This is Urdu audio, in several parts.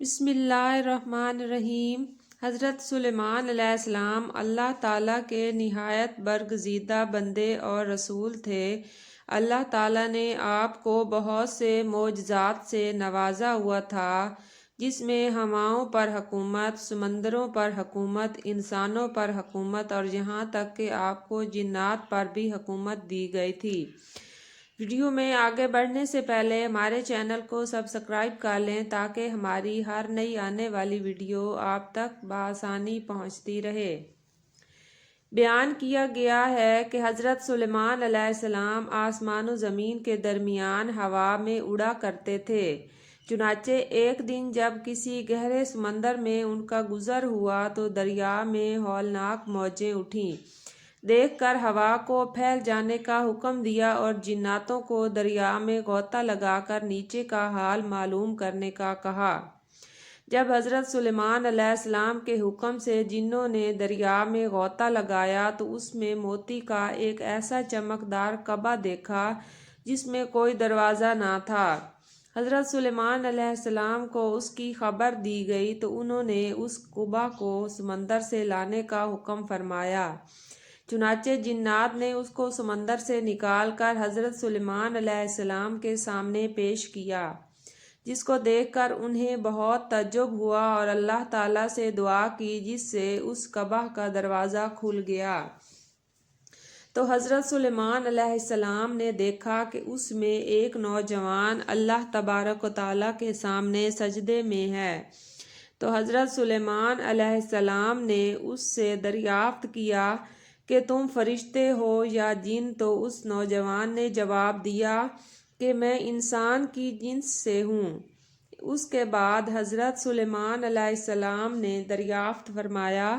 بسم اللہ الرحمن الرحیم۔ حضرت سلیمان علیہ السلام اللہ تعالیٰ کے نہایت برگزیدہ بندے اور رسول تھے۔ اللہ تعالیٰ نے آپ کو بہت سے معجزات سے نوازا ہوا تھا، جس میں ہواؤں پر حکومت، سمندروں پر حکومت، انسانوں پر حکومت اور یہاں تک کہ آپ کو جنات پر بھی حکومت دی گئی تھی۔ ویڈیو میں آگے بڑھنے سے پہلے ہمارے چینل کو سبسکرائب کر لیں تاکہ ہماری ہر نئی آنے والی ویڈیو آپ تک بآسانی پہنچتی رہے۔ بیان کیا گیا ہے کہ حضرت سلیمان علیہ السلام آسمان و زمین کے درمیان ہوا میں اڑا کرتے تھے۔ چنانچہ ایک دن جب کسی گہرے سمندر میں ان کا گزر ہوا تو دریا میں ہولناک موجیں اٹھیں۔ دیکھ کر ہوا کو پھیل جانے کا حکم دیا اور جناتوں کو دریا میں غوطہ لگا کر نیچے کا حال معلوم کرنے کا کہا۔ جب حضرت سلیمان علیہ السلام کے حکم سے جنوں نے دریا میں غوطہ لگایا تو اس میں موتی کا ایک ایسا چمکدار کعبہ دیکھا جس میں کوئی دروازہ نہ تھا۔ حضرت سلیمان علیہ السلام کو اس کی خبر دی گئی تو انہوں نے اس کعبہ کو سمندر سے لانے کا حکم فرمایا۔ چنانچہ جنات نے اس کو سمندر سے نکال کر حضرت سلیمان علیہ السلام کے سامنے پیش کیا، جس کو دیکھ کر انہیں بہت تعجب ہوا اور اللہ تعالیٰ سے دعا کی جس سے اس کعبہ کا دروازہ کھل گیا۔ تو حضرت سلیمان علیہ السلام نے دیکھا کہ اس میں ایک نوجوان اللہ تبارک و تعالیٰ کے سامنے سجدے میں ہے۔ تو حضرت سلیمان علیہ السلام نے اس سے دریافت کیا کہ تم فرشتے ہو یا جن؟ تو اس نوجوان نے جواب دیا کہ میں انسان کی جنس سے ہوں۔ اس کے بعد حضرت سلیمان علیہ السلام نے دریافت فرمایا،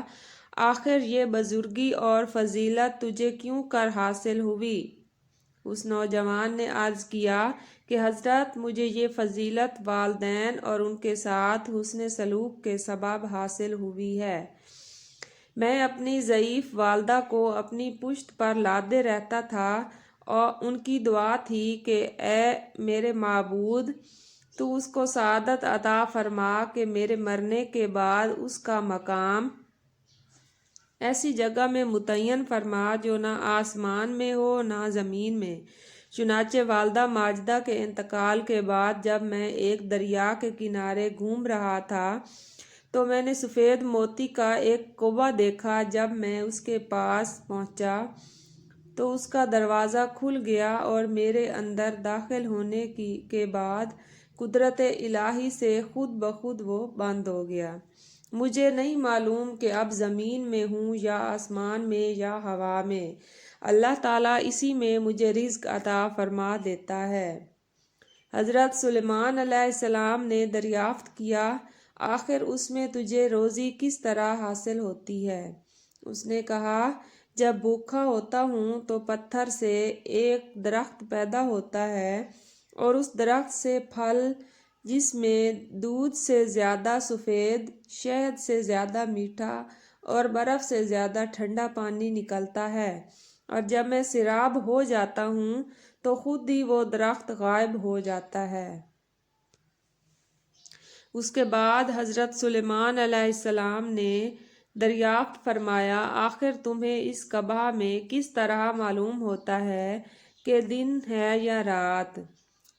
آخر یہ بزرگی اور فضیلت تجھے کیوں کر حاصل ہوئی؟ اس نوجوان نے عرض کیا کہ حضرت مجھے یہ فضیلت والدین اور ان کے ساتھ حسن سلوک کے سبب حاصل ہوئی ہے۔ میں اپنی ضعیف والدہ کو اپنی پشت پر لادے رہتا تھا اور ان کی دعا تھی کہ اے میرے معبود، تو اس کو سعادت عطا فرما کہ میرے مرنے کے بعد اس کا مقام ایسی جگہ میں متعین فرما جو نہ آسمان میں ہو نہ زمین میں۔ چنانچہ والدہ ماجدہ کے انتقال کے بعد جب میں ایک دریا کے کنارے گھوم رہا تھا تو میں نے سفید موتی کا ایک کعبہ دیکھا۔ جب میں اس کے پاس پہنچا تو اس کا دروازہ کھل گیا اور میرے اندر داخل ہونے کے بعد قدرت الہی سے خود بخود وہ بند ہو گیا۔ مجھے نہیں معلوم کہ اب زمین میں ہوں یا آسمان میں یا ہوا میں، اللہ تعالیٰ اسی میں مجھے رزق عطا فرما دیتا ہے۔ حضرت سلیمان علیہ السلام نے دریافت کیا، آخر اس میں تجھے روزی کس طرح حاصل ہوتی ہے؟ اس نے کہا، جب بھوکا ہوتا ہوں تو پتھر سے ایک درخت پیدا ہوتا ہے اور اس درخت سے پھل جس میں دودھ سے زیادہ سفید، شہد سے زیادہ میٹھا اور برف سے زیادہ ٹھنڈا پانی نکلتا ہے، اور جب میں سیراب ہو جاتا ہوں تو خود ہی وہ درخت غائب ہو جاتا ہے۔ اس کے بعد حضرت سلیمان علیہ السلام نے دریافت فرمایا، آخر تمہیں اس کعبہ میں کس طرح معلوم ہوتا ہے کہ دن ہے یا رات؟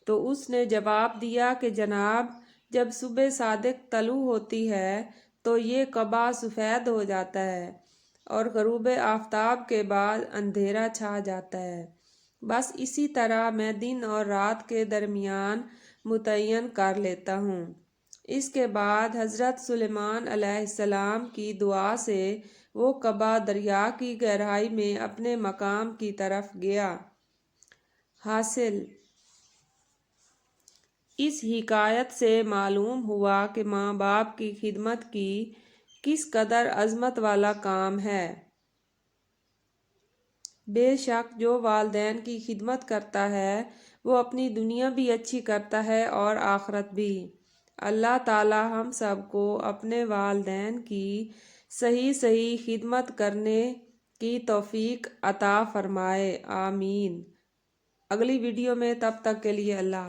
تو اس نے جواب دیا کہ جناب، جب صبح صادق طلوع ہوتی ہے تو یہ کعبہ سفید ہو جاتا ہے اور غروب آفتاب کے بعد اندھیرا چھا جاتا ہے۔ بس اسی طرح میں دن اور رات کے درمیان متعین کر لیتا ہوں۔ اس کے بعد حضرت سلیمان علیہ السلام کی دعا سے وہ کعبہ دریا کی گہرائی میں اپنے مقام کی طرف گیا۔ حاصل اس حکایت سے معلوم ہوا کہ ماں باپ کی خدمت کی کس قدر عظمت والا کام ہے۔ بے شک جو والدین کی خدمت کرتا ہے وہ اپنی دنیا بھی اچھی کرتا ہے اور آخرت بھی۔ اللہ تعالی ہم سب کو اپنے والدین کی صحیح خدمت کرنے کی توفیق عطا فرمائے، آمین۔ اگلی ویڈیو میں تب تک کے لیے اللہ